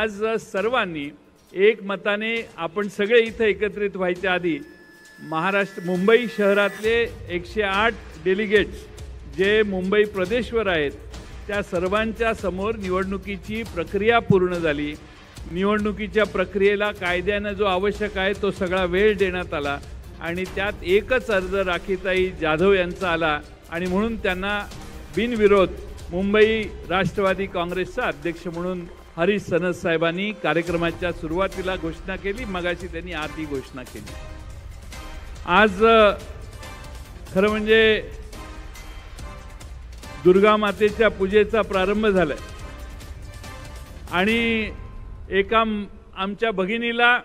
आज सर्वांनी एकमताने आपण सगळे इथे एकत्रित व्हायच्या आधी मुंबई शहरातले 108 डेलिगेट्स जे मुंबई प्रदेशवर आहेत त्या सर्वांच्या समोर निवडणुकीची प्रक्रिया पूर्ण झाली। निवडणुकीच्या प्रक्रियेला कायद्याने जो आवश्यक आहे तो सगळा वेळ देण्यात आला आणि त्यात एकच अर्ज राखीताई जाधव यांचा आला आणि म्हणून त्यांना बिनविरोध मुंबई राष्ट्रवादी काँग्रेसचा अध्यक्ष म्हणून हरीश सनस साहेबांनी कार्यक्रमाच्या सुरुवातीला घोषणा केली। मगाशी त्यांनी आधी घोषणा केली। आज खरं म्हणजे दुर्गा मातेच्या पूजेचा प्रारंभ झालाय आणि एका आमच्या भगिनीला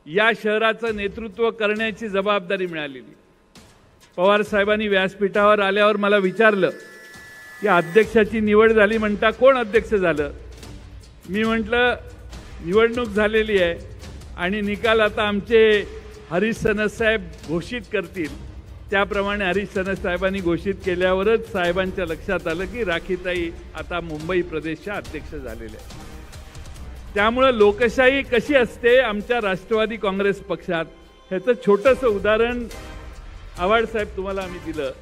या शहराचं नेतृत्व करण्याची जबाबदारी मिळालेली। पवार साहेबांनी व्यासपीठावर आल्यावर मला विचारलं की अध्यक्षाची निवड झाली म्हणता कोण अध्यक्ष झालं। मी म्हटलं निवडणूक झालेली आहे आणि निकाल आता आमचे हरीश सनस साहेब घोषित करतील। त्याप्रमाणे हरीश सनस साहेबांनी घोषित केल्यावरच साहेबांच्या लक्षात आलं की राखीताई आता मुंबई प्रदेशच्या अध्यक्ष झालेल्या आहेत। त्यामुळे लोकशाही कशी असते आमच्या राष्ट्रवादी काँग्रेस पक्षात ह्याचं छोटंसं उदाहरण आव्हाड साहेब तुम्हाला आम्ही दिलं।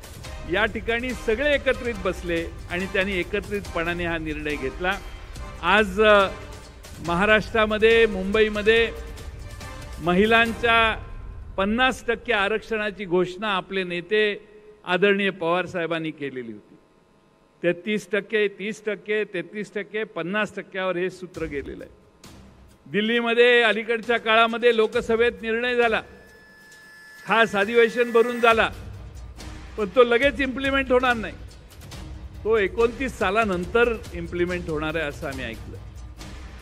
या ठिकाणी सगळे एकत्रित बसले आणि त्यांनी एकत्रितपणाने हा निर्णय घेतला। आज महाराष्ट्रामध्ये मुंबईमध्ये महिलांच्या 50% आरक्षणाची घोषणा आपले नेते आदरणीय पवार साहेबांनी केलेली होती। 33%, 30%, 33%, 50%वर हे सूत्र गेलेलं आहे। दिल्लीमध्ये अलीकडच्या काळामध्ये लोकसभेत निर्णय झाला, खास अधिवेशन भरून झाला, पण तो लगेच इम्प्लिमेंट होणार नाही। तो 29 सालानंतर इम्प्लिमेंट होणार आहे असं आम्ही ऐकलं।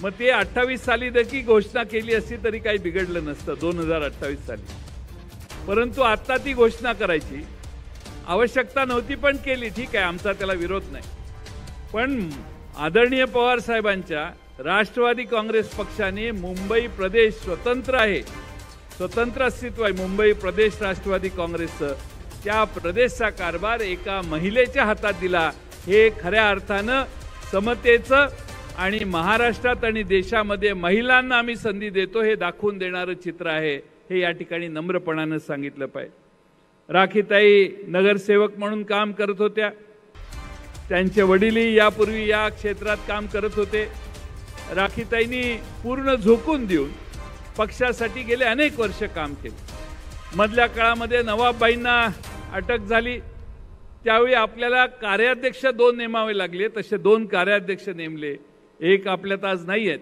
मग ते 28 साली देखील घोषणा केली असती तरी काही बिघडलं नसतं 2028 साली, परंतु आता ती घोषणा करायची आवश्यकता नव्हती पण केली। ठीक आहे, आमचा त्याला विरोध नाही, पण आदरणीय पवार साहेबांच्या राष्ट्रवादी काँग्रेस पक्षाने मुंबई प्रदेश स्वतंत्र आहे, स्वतंत्र अस्तित्व आहे मुंबई प्रदेश राष्ट्रवादी काँग्रेसचं, त्या प्रदेशचा कारभार एका महिलेच्या हातात दिला। हे खऱ्या अर्थानं समतेचं आणि महाराष्ट्रात आणि देशामध्ये महिलांना आम्ही संधी देतो हे दाखवून देणारं चित्र आहे, हे या ठिकाणी नम्रपणानं सांगितलं पाहिजे। राखीताई नगरसेवक म्हणून काम करत होत्या, त्यांचे वडीलही यापूर्वी या क्षेत्रात काम करत होते। राखीताईंनी पूर्ण झोकून देऊन पक्षासाठी गेले अनेक वर्ष काम केले। मधल्या काळामध्ये नवाबबाईंना अटक झाली, त्यावेळी आपल्याला कार्याध्यक्ष 2 नेमावे लागले, तसे 2 कार्याध्यक्ष नेमले, एक आपल्यात आज नाही आहेत।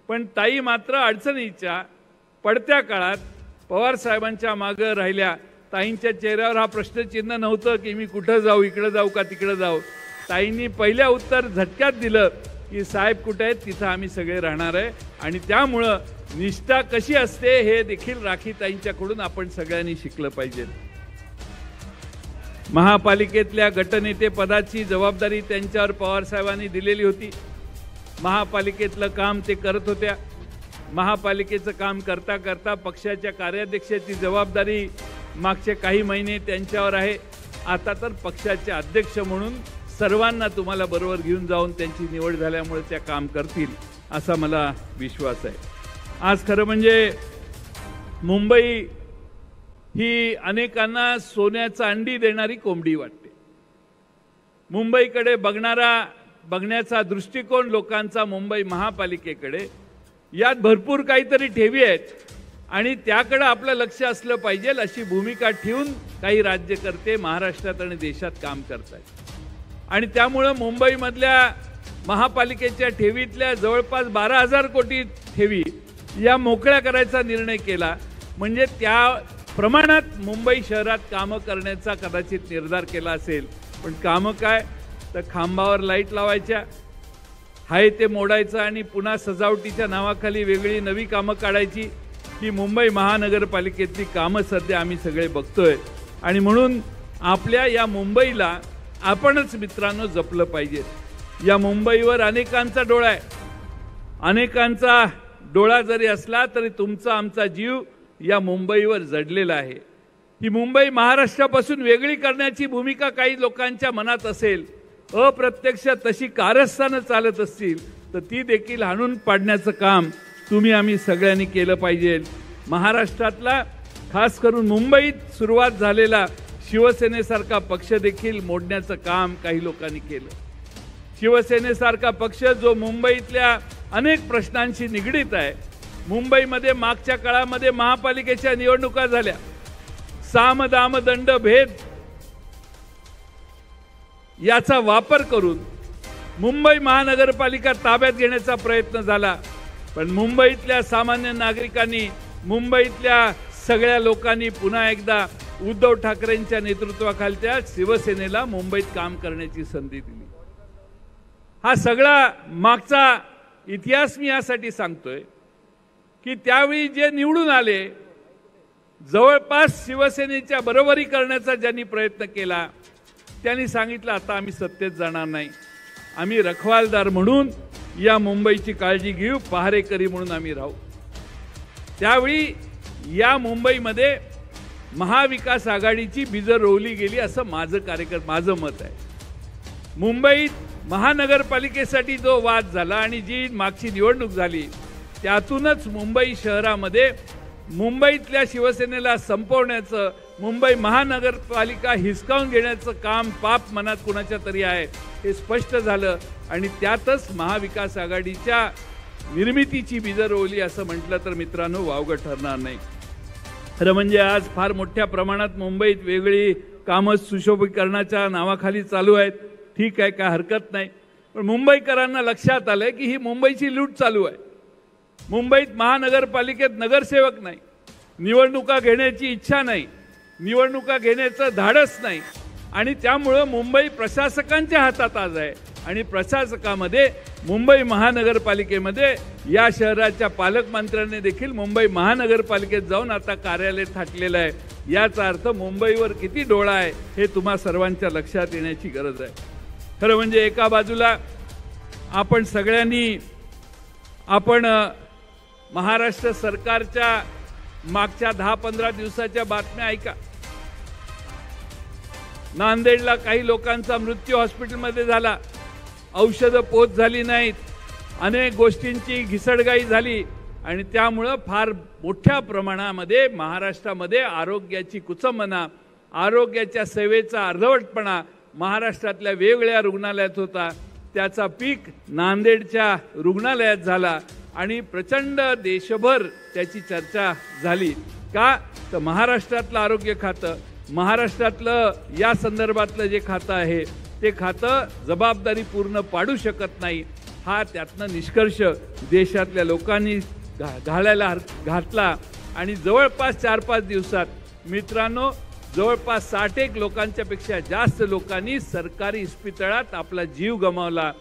पण ताई मात्र अडचणीच्या पडत्या काळात पवार साहेबांच्या मागे राहिल्या। ताईंच्या चेहऱ्यावर हा प्रश्नचिन्ह नव्हतं की मी कुठं जाऊ, इकडे जाऊ का तिकडे जाऊ। ताईंनी पहिल्या उत्तर झटक्यात दिलं की साहेब कुठे आहेत तिथं आम्ही सगळे राहणार आहे। आणि त्यामुळं निष्ठा कशी असते हे देखील राखीताईंच्याकडून आपण सगळ्यांनी शिकलं पाहिजे। महापालिकेतल्या गटनेते पदाची जबाबदारी त्यांच्यावर पवार साहेबांनी दिलेली होती। महापालिकेतलं काम ते करत होत्या। महापालिकेचं काम करता करता पक्षाच्या कार्याध्यक्षाची जबाबदारी मागचे काही महिने त्यांच्यावर आहे। आता तर पक्षाचे अध्यक्ष म्हणून सर्वांना तुम्हाला बरोबर घेऊन जाऊन त्यांची निवड झाल्यामुळे त्या काम करतील असा मला विश्वास आहे। आज खरं म्हणजे मुंबई ही अनेकांना सोन्याचा अंडी देणारी कोंबडी वाटते। मुंबईकडे बघण्याचा दृष्टिकोन लोकांचा मुंबई महापालिकेकडे, यात भरपूर काहीतरी ठेवी आहेत आणि त्याकडे आपलं लक्ष असलं पाहिजे अशी भूमिका ठेवून काही राज्यकर्ते महाराष्ट्रात आणि देशात काम करतात। आणि त्यामुळे मुंबईमधल्या महापालिकेच्या ठेवीतल्या जवळपास 12,000 कोटी ठेवी या मोकळ्या करायचा निर्णय केला। म्हणजे त्या प्रमाणात मुंबई शहरात कामं करण्याचा कदाचित निर्धार केला असेल, पण कामं काय तर खांबावर लाईट लावायच्या, हाय ते मोडायचं आणि पुन्हा सजावटीच्या नावाखाली वेगळी नवी कामं काढायची। ही मुंबई महानगरपालिकेतली कामं सध्या आम्ही सगळे बघतोय आणि म्हणून आपल्या या मुंबईला आपणच मित्रांनो जपलं पाहिजे। या मुंबईवर अनेकांचा डोळा आहे, अनेकांचा डोळा जरी असला तरी तुमचा आमचा जीव या मुंबईवर जडलेला आहे। ही मुंबई महाराष्ट्रापासून वेगळी करण्याची भूमिका काही लोकांच्या मनात असेल, अप्रत्यक्ष तशी कारस्थानं चालत असतील तर ती देखील हाणून पाडण्याचं काम तुम्ही आम्ही सगळ्यांनी केलं पाहिजे। महाराष्ट्रातला खास करून मुंबईत सुरुवात झालेला शिवसेनेसारखा पक्ष देखील मोडण्याचं काम काही लोकांनी केलं। शिवसेनेसारखा पक्ष जो मुंबईतल्या अनेक प्रश्नांशी निगडीत आहे। मुंबईमध्ये मागच्या काळामध्ये महापालिकेच्या निवडणुका झाल्या, साम दाम दंड भेद याचा वापर करून मुंबई महानगरपालिका ताब्यात घेण्याचा प्रयत्न झाला, पण मुंबईतल्या सामान्य नागरिकांनी, मुंबईतल्या सगळ्या लोकांनी पुन्हा एकदा उद्धव ठाकरेंच्या नेतृत्वाखालच्या शिवसेनेला मुंबईत काम करण्याची संधी दिली। हा सगळा मागचा इतिहास मी यासाठी सांगतोय की त्यावेळी जे निवडून आले, जवळपास शिवसेनेच्या बरोबरी करण्याचा ज्यांनी प्रयत्न केला त्यांनी सांगितलं आता आम्ही सत्तेत जाणार नाही, आम्ही रखवालदार म्हणून या मुंबईची काळजी घेऊ, पहारेकरी म्हणून आम्ही राहू। त्यावेळी या मुंबईमध्ये महाविकास आघाडीची बीजं रोवली गेली असं माझं मत आहे। मुंबईत महानगरपालिकेसाठी जो वाद झाला आणि जी मागची निवडणूक झाली त्यातूनच मुंबई शहरामध्ये मुंबईतल्या शिवसेनेला संपवण्याचं, मुंबई महानगरपालिका हिसकावून घेण्याचं काम पाप मनात कुणाच्या तरी आहे हे स्पष्ट झालं आणि त्यातच महाविकास आघाडीच्या निर्मितीची बीजं रोवली असं म्हटलं तर मित्रांनो वावगं ठरणार नाही। खरं म्हणजे आज फार मोठ्या प्रमाणात मुंबईत वेगळी कामं सुशोभीकरणाच्या नावाखाली चालू आहेत, ठीक आहे, काय हरकत नाही, पण मुंबईकरांना लक्षात आलंय की ही मुंबईची लूट चालू आहे। मुंबईत महानगरपालिकेत नगरसेवक नाही, निवडणुका घेण्याची इच्छा नाही, निवडणुका घेण्याचं धाडस नाही आणि त्यामुळं मुंबई प्रशासकांच्या हातात आज आहे आणि प्रशासकामध्ये मुंबई महानगरपालिकेमध्ये या शहराच्या पालकमंत्र्यांनी देखील मुंबई महानगरपालिकेत जाऊन आता कार्यालय थाटलेलं आहे। याचा अर्थ मुंबईवर किती डोळा आहे हे तुम्हा सर्वांच्या लक्षात येण्याची गरज आहे। खरं म्हणजे एका बाजूला आपण सगळ्यांनी महाराष्ट्र सरकारच्या मागच्या 10-15 दिवसाच्या बातम्या ऐका। नांदेडला काही लोकांचा मृत्यू हॉस्पिटलमध्ये झाला, औषधं पोच झाली नाहीत, अनेक गोष्टींची घिसडगाई झाली आणि त्यामुळं फार मोठ्या प्रमाणामध्ये महाराष्ट्रामध्ये आरोग्याची कुचंबना, आरोग्याच्या सेवेचा अर्धवटपणा महाराष्ट्रातल्या वेगवेगळ्या रुग्णालयात होता। त्याचा पीक नांदेडच्या रुग्णालयात झाला आणि प्रचंड देशभर त्याची चर्चा झाली। का तर महाराष्ट्रातलं आरोग्य खातं, महाराष्ट्रातलं या संदर्भातलं जे खातं आहे ते खातं जबाबदारी पूर्ण पाडू शकत नाही, हा त्यातनं निष्कर्ष देशातल्या लोकांनी घातला आणि जवळपास 4-5 दिवसात मित्रांनो जवळपास 61 लोकांच्या पेक्षा जास्त लोकांनी सरकारी इस्पितळात आपला जीव गमावला।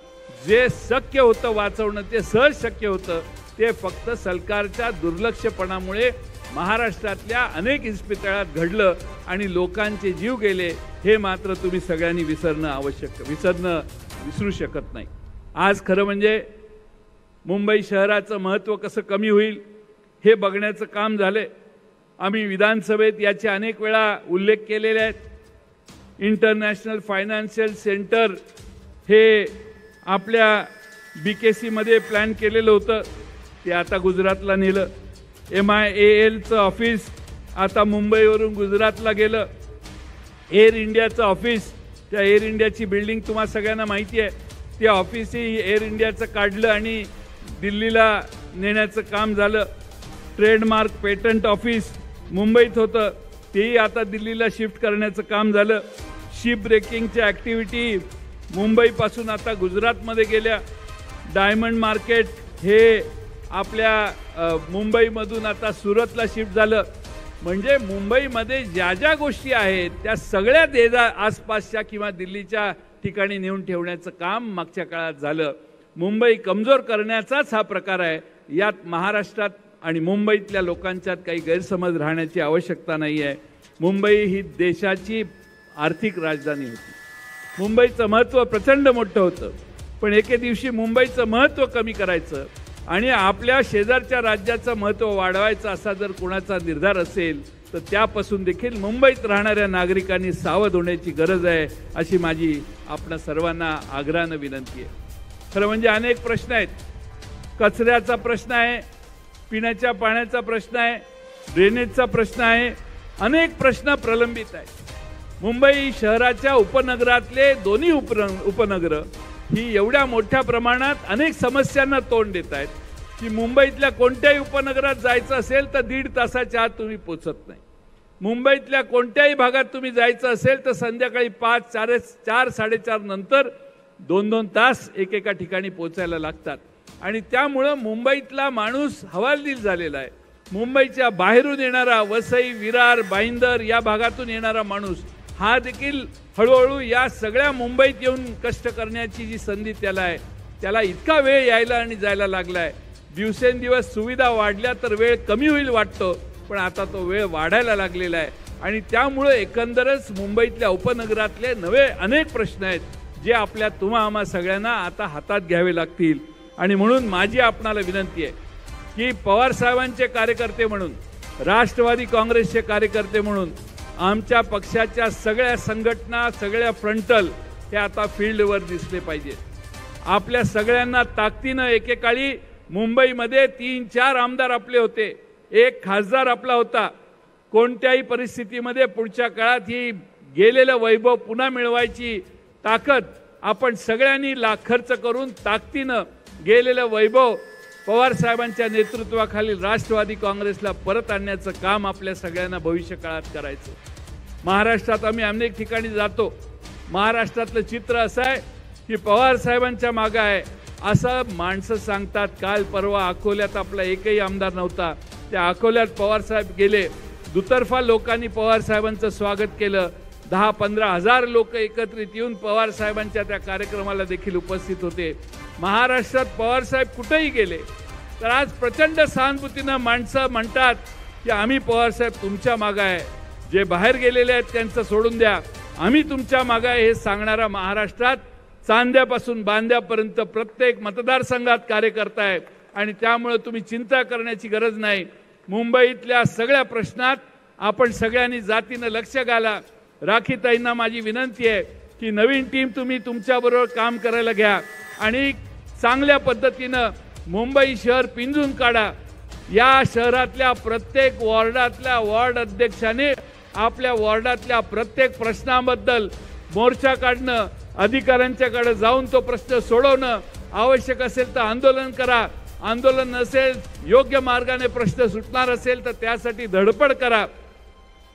जे शक्य होतं वाचवणं ते सहज शक्य होतं, ते फक्त सरकारच्या दुर्लक्षपणामुळे महाराष्ट्रातल्या अनेक इस्पितळात घडलं आणि लोकांचे जीव गेले, हे मात्र तुम्ही सगळ्यांनी विसरू शकत नाही। आज खरं म्हणजे मुंबई शहराचं महत्त्व कसं कमी होईल हे बघण्याचं काम झालंय। आम्ही विधानसभेत याचे अनेक वेळा उल्लेख केलेले आहेत। इंटरनॅशनल फायनान्शियल सेंटर हे आपल्या BKC मध्ये प्लॅन केलेलं होतं, ते आता गुजरातला नेलं। MIALचं ऑफिस आता मुंबईवरून गुजरातला गेलं। एअर इंडियाचं ऑफिस, त्या एअर इंडियाची बिल्डिंग तुम्हाला सगळ्यांना माहिती आहे, ते ऑफिसही एअर इंडियाचं काढलं आणि दिल्लीला नेण्याचं काम झालं। ट्रेडमार्क पेटंट ऑफिस मुंबईत होतं, तेही आता दिल्लीला शिफ्ट करण्याचं काम झालं। शिप ब्रेकिंगच्या ॲक्टिव्हिटी मुंबईपासून आता गुजरातमध्ये गेल्या। डायमंड मार्केट हे आपल्या मुंबईमधून आता सुरतला शिफ्ट झालं। म्हणजे मुंबईमध्ये ज्या ज्या गोष्टी आहेत त्या सगळ्या आसपासच्या किंवा दिल्लीच्या ठिकाणी नेऊन ठेवण्याचं काम मागच्या काळात झालं। मुंबई कमजोर करण्याचाच हा प्रकार आहे। यात महाराष्ट्रात आणि मुंबईतल्या लोकांच्यात काही गैरसमज राहण्याची आवश्यकता नाही आहे। मुंबई ही देशाची आर्थिक राजधानी होती, मुंबईचं महत्त्व प्रचंड मोठं होतं, पण एके दिवशी मुंबईचं महत्त्व कमी करायचं आणि आपल्या शेजारच्या राज्याचं महत्त्व वाढवायचं असा जर कोणाचा निर्धार असेल तर त्यापासून देखील मुंबईत राहणाऱ्या नागरिकांनी सावध होण्याची गरज आहे, अशी माझी आपणा सर्वांना आग्रहानं विनंती आहे। खरं म्हणजे अनेक प्रश्न आहेत. कचऱ्याचा प्रश्न आहे, पिण्याच्या पाण्याचा प्रश्न आहे, ड्रेनेजचा प्रश्न आहे, अनेक प्रश्न प्रलंबित आहेत. मुंबई शहराच्या उपनगरातले दोन्ही उपनगर ही एवढ्या मोठ्या प्रमाणात अनेक समस्यांना तोंड देत आहेत की मुंबईतल्या कोणत्याही उपनगरात जायचं असेल तर 1.5 तासाच्या आत तुम्ही पोचत नाही. मुंबईतल्या कोणत्याही भागात तुम्ही जायचं असेल तर संध्याकाळी 5, 4, 4:30 नंतर 2-2 तास एकेका ठिकाणी पोचायला लागतात. आणि त्यामुळं मुंबईतला माणूस हवालदिल झालेला आहे. मुंबईच्या बाहेरून येणारा, वसई, विरार, भाईंदर या भागातून येणारा माणूस हा देखील हळूहळू या सगळ्या मुंबईत येऊन कष्ट करण्याची जी संधी त्याला आहे, त्याला इतका वेळ यायला आणि जायला लागला आहे. दिवसेंदिवस सुविधा वाढल्या तर वेळ कमी होईल वाटतं, पण आता तो वेळ वाढायला लागलेला आहे. आणि त्यामुळे एकंदरच मुंबईतल्या उपनगरातले नवे अनेक प्रश्न आहेत जे आपल्या आम्हा सगळ्यांना आता हातात घ्यावे लागतील. आणि म्हणून माझी आपणाला विनंती आहे की पवार साहेबांचे कार्यकर्ते म्हणून, राष्ट्रवादी काँग्रेसचे कार्यकर्ते म्हणून आमच्या पक्षाच्या सगळ्या संघटना, सगळ्या फ्रंटल हे आता फील्डवर दिसले पाहिजे. आपल्या सगळ्यांना ताकदीनं, एकेकाळी मुंबईमध्ये 3-4 आमदार आपले होते, 1 खासदार आपला होता. कोणत्याही परिस्थितीमध्ये पुढच्या काळात ही गेलेलं वैभव पुन्हा मिळवायची ताकद आपण सगळ्यांनी खर्च करून ताकदीनं गेलेलं वैभव पवार साहेबांच्या नेतृत्वाखाली राष्ट्रवादी काँग्रेसला परत आणण्याचं काम आपल्या सगळ्यांना भविष्य काळात करायचं. महाराष्ट्रात आम्ही अनेक ठिकाणी जातो. महाराष्ट्रातलं चित्र असं आहे की पवार साहेबांच्या मागं आहे असं माणसं सांगतात. काल परवा अकोल्यात आपला एकही आमदार नव्हता. त्या अकोल्यात पवार साहेब गेले, दुतर्फा लोकांनी पवार साहेबांचं स्वागत केलं. 10-15 हजार लोक एकत्रित येऊन पवार साहेबांच्या त्या कार्यक्रमाला देखील उपस्थित होते. महाराष्ट्रात पवार साहेब कुठेही गेले तर आज प्रचंड सहानुभूतीनं माणसं म्हणतात की आम्ही पवार साहेब तुमच्या मागं आहे. जे बाहेर गेलेले आहेत त्यांचं सोडून द्या, आम्ही तुमच्या मागं आहे हे सांगणारा महाराष्ट्रात चांद्यापासून बांद्यापर्यंत प्रत्येक मतदारसंघात कार्यकर्ता आहे. आणि त्यामुळे तुम्ही चिंता करण्याची गरज नाही. मुंबईतल्या सगळ्या प्रश्नात आपण सगळ्यांनी जातीनं लक्ष घाला. राखीताईंना माझी विनंती आहे की नवीन टीम तुम्ही तुमच्याबरोबर काम करायला घ्या आणि चांगल्या पद्धतीनं मुंबई शहर पिंजून काढा. या शहरातल्या प्रत्येक वॉर्डातल्या वॉर्ड अध्यक्षाने आपल्या वॉर्डातल्या प्रत्येक प्रश्नाबद्दल मोर्चा काढणं, अधिकाऱ्यांच्याकडे जाऊन तो प्रश्न सोडवणं, आवश्यक असेल तर आंदोलन करा, आंदोलन नसेल योग्य मार्गाने प्रश्न सुटणार असेल तर त्यासाठी धडपड करा.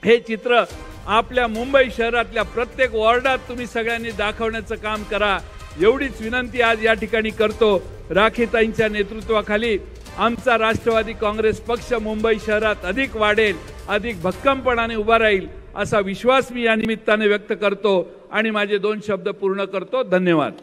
हे चित्र आपल्या मुंबई शहरातल्या प्रत्येक वॉर्डात तुम्ही सगळ्यांनी दाखवण्याचं काम करा. एवढीच विनंती आज या ठिकाणी करतो. राखीताईंच्या नेतृत्वाखाली आमचा राष्ट्रवादी काँग्रेस पक्ष मुंबई शहरात अधिक वाढेल, अधिक भक्कमपणाने उभा राहील असा विश्वास मी या निमित्ताने व्यक्त करतो आणि माझे 2 शब्द पूर्ण करतो. धन्यवाद.